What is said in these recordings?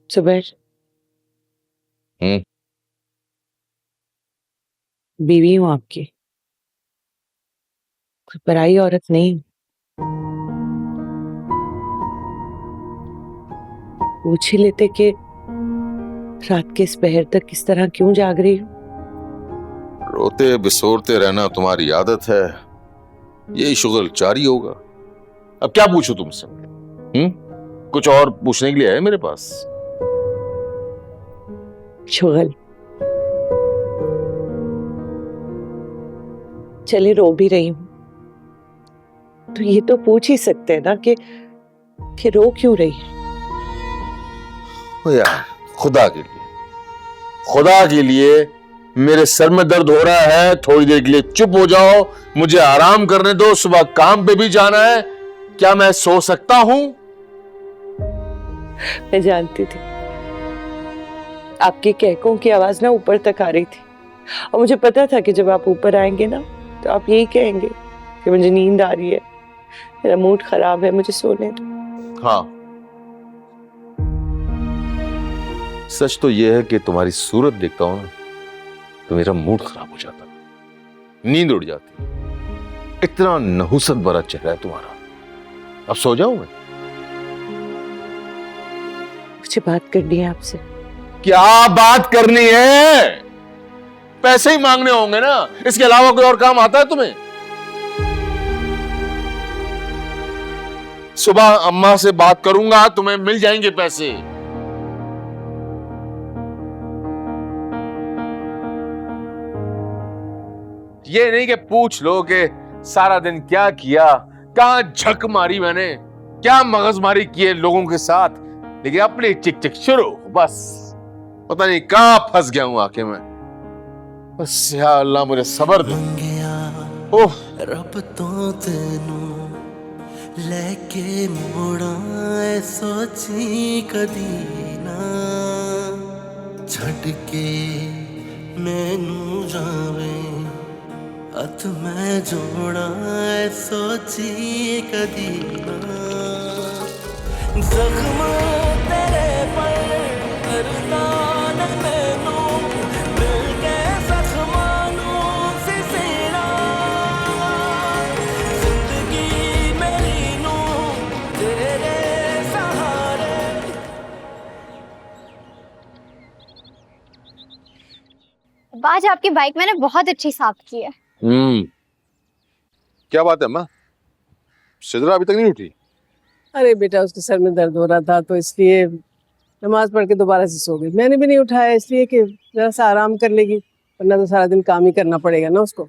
सुबह हम्म। बीवी हूँ आपकी, कोई पराई औरत नहीं हूँ। पूछ ही लेते कि रात के इस पहर तक किस तरह क्यों जाग रही हूँ। रोते बिसोरते रहना तुम्हारी आदत है, यही शुगल जारी होगा। अब क्या पूछूं तुमसे? कुछ और पूछने के लिए है मेरे पास? शुगल, चले रो भी रही हूँ तो ये तो पूछ ही सकते हैं ना कि रो क्यों रही है। ओ यार, खुदा के लिए मेरे सर में दर्द हो रहा है, थोड़ी देर के लिए चुप हो जाओ, मुझे आराम करने दो, सुबह काम पे भी जाना है। क्या मैं सो सकता हूं? मैं जानती थी आपकी कहकों की आवाज ना ऊपर तक आ रही थी, और मुझे पता था कि जब आप ऊपर आएंगे ना तो आप यही कहेंगे कि मुझे नींद आ रही है, मेरा मूड खराब है, मुझे सोने दो। हाँ, सच तो यह है कि तुम्हारी सूरत देखता हूं ना तो मेरा मूड खराब हो जाता, नींद उड़ जाती। इतना नहुसत भरा चेहरा है तुम्हारा। अब सो जाऊं मैं? मुझे बात करनी है आपसे। क्या बात करनी है? पैसे ही मांगने होंगे ना, इसके अलावा कोई और काम आता है तुम्हें? सुबह अम्मा से बात करूंगा, तुम्हें मिल जाएंगे पैसे। ये नहीं कि पूछ लो कि सारा दिन क्या किया, कहां झक मारी मैंने, क्या मगजमारी की है लोगों के साथ, लेकिन अपनी चिक चिक शुरू। बस पता नहीं कहां फंस गया हूं आके मैं। बस या अल्लाह मुझे सब्र दे। ओह रब तो तेनू लेके मोड़ा सोची कदी ना, छड़ के मैनू जावे हथ मैं जोड़ा सोची कदी ना, जख्म तेरे पर करता न मैनू मिल के जख्मानू सिसेड़ा, जिंदगी मेरी नू तेरे सहारे। आज आपकी बाइक मैंने बहुत अच्छी साफ की है। क्या बात है अम्मा, सिद्रा अभी तक नहीं उठी? अरे बेटा, उसके सर में दर्द हो रहा था तो इसलिए नमाज पढ़ के दोबारा से सो गई। मैंने भी नहीं उठाया इसलिए कि जरा सा आराम कर लेगी, वरना तो सारा दिन काम ही करना पड़ेगा ना उसको।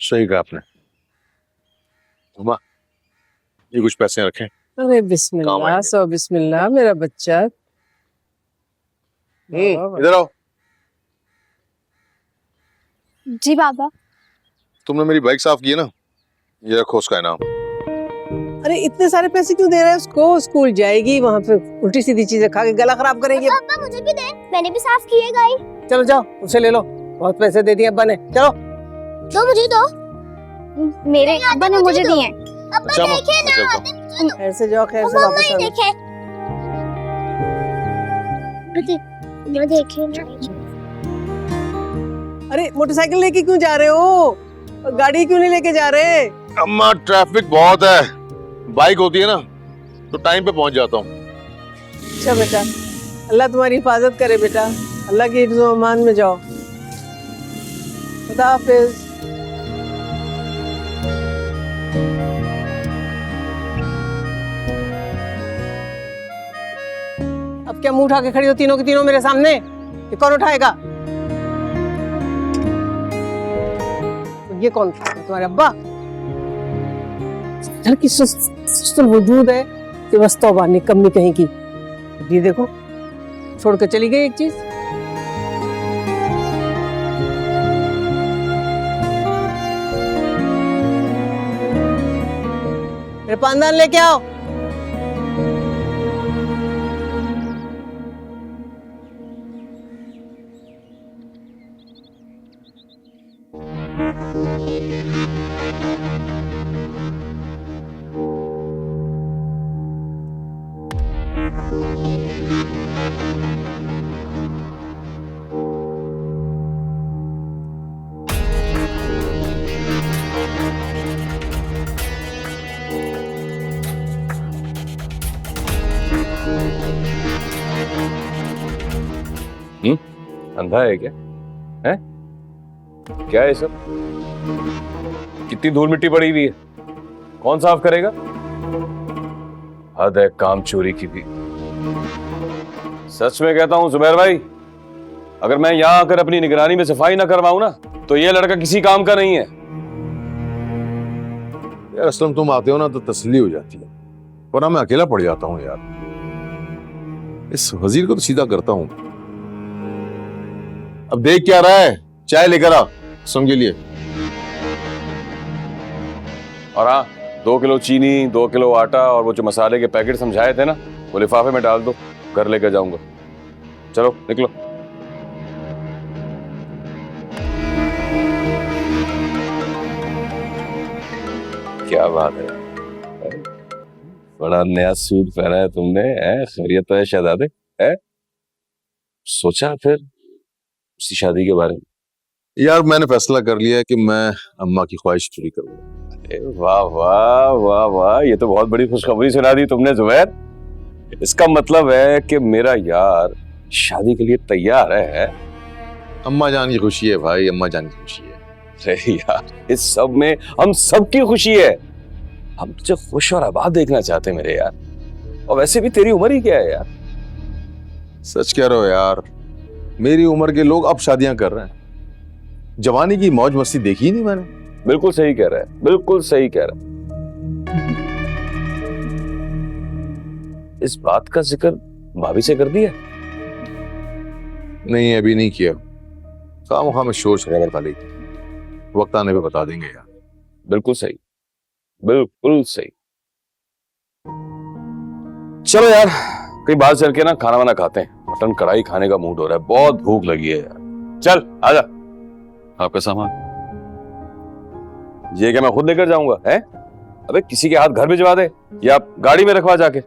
सही कहा आपने। अम्मा, ये कुछ पैसे रखें। अरे बिस्मिल्लाह, सो बिस्मिल्लाह मेरा बच्चा। इधर आओ। जी बाबा। तुमने मेरी बाइक साफ की है ना, ये रखो उसका इनाम। अरे इतने सारे पैसे क्यों दे रहा है उसको? स्कूल जाएगी, वहाँ पे उल्टी सीधी चीजें खा के गला खराब करेंगे। पापा मुझे भी दे, मैंने भी साफ किए गाड़ी। चलो जाओ, उसे ले लो, बहुत पैसे दे दिए अब्बा ने। चलो दो, मुझे दो। मेरे अब्बा ने मुझे दिए। अच्छा, मैं खैर से जाओ, खैर से वापस आओ। अरे मोटरसाइकिल लेके क्यों जा रहे हो? गाड़ी क्यों नहीं लेके जा रहे? अम्मा ट्रैफिक बहुत है, बाइक होती है ना तो टाइम पे पहुंच जाता हूँ। अच्छा बेटा, अल्लाह तुम्हारी हिफाजत करे बेटा, अल्लाह की हिफ्ज़ व अमान में जाओ। खुदा हाफिज। अब क्या मुंह उठा के खड़ी हो तीनों की तीनों मेरे सामने? ये कौन उठाएगा? ये कौन? तुम्हारे अब्बा? घर की सुस्त वजूद है कि बस तौबा निकम्मी कहीं की। ये देखो, छोड़ कर चली गई एक चीज। मेरे पानदान लेके आओ। अंधा है क्या? है क्या है सब? कितनी धूल मिट्टी पड़ी हुई है, कौन साफ करेगा? हद है काम चोरी की भी। सच में कहता हूं जुबैर भाई, अगर मैं यहां आकर अपनी निगरानी में सफाई ना करवाऊं ना, तो ये लड़का किसी काम का नहीं है। यार असलम तुम आते हो ना तो तसल्ली हो जाती है, वरना मैं अकेला पड़ जाता हूँ यार। इस वजीर को तो सीधा करता हूँ। अब देख क्या रहा है, चाय लेकर आ समझे लिए। और हाँ, 2 किलो चीनी, 2 किलो आटा और वो जो मसाले के पैकेट समझाए थे ना, वो लिफाफे में डाल दो, घर लेकर जाऊंगा। चलो निकलो। क्या बात है, बड़ा नया सूट पहना है तुमने, है? खैरियत तो है शहजादे? है? सोचा फिर उसी शादी के बारे में? यार मैंने फैसला कर लिया है कि मैं अम्मा की ख्वाहिश पूरी करूंगा। अरे वाह वाह वाह वाह, ये तो बहुत बड़ी खुशखबरी सुना दी तुमने जुबैर। इसका मतलब है कि मेरा यार शादी के लिए तैयार है। अम्मा जान की खुशी है भाई, अम्मा जान की खुशी है। अरे यार, इस सब में हम सबकी खुशी है। हम तुझे खुश और आबाद देखना चाहते हैं मेरे यार। और वैसे भी तेरी उम्र ही क्या है यार? सच कह रहे हो यार, मेरी उम्र के लोग अब शादियां कर रहे हैं। जवानी की मौज मस्ती देखी ही नहीं मैंने। बिल्कुल सही कह रहा है, बिल्कुल सही कह रहा है। इस बात का जिक्र भाभी से कर दिया? नहीं अभी नहीं किया, खामोखा में सोच रहा था, लेकिन वक्त आने पे बता देंगे यार। बिल्कुल सही, बिल्कुल सही। चलो यार, कहीं बाहर चल के ना खाना वाना खाते हैं। मटन कढ़ाई खाने का मूड हो रहा है, बहुत भूख लगी है यार। चल आजा। आपका सामान ये क्या मैं खुद लेकर जाऊंगा? है? अबे किसी के हाथ घर भिजवा दे या गाड़ी में रखवा जाके।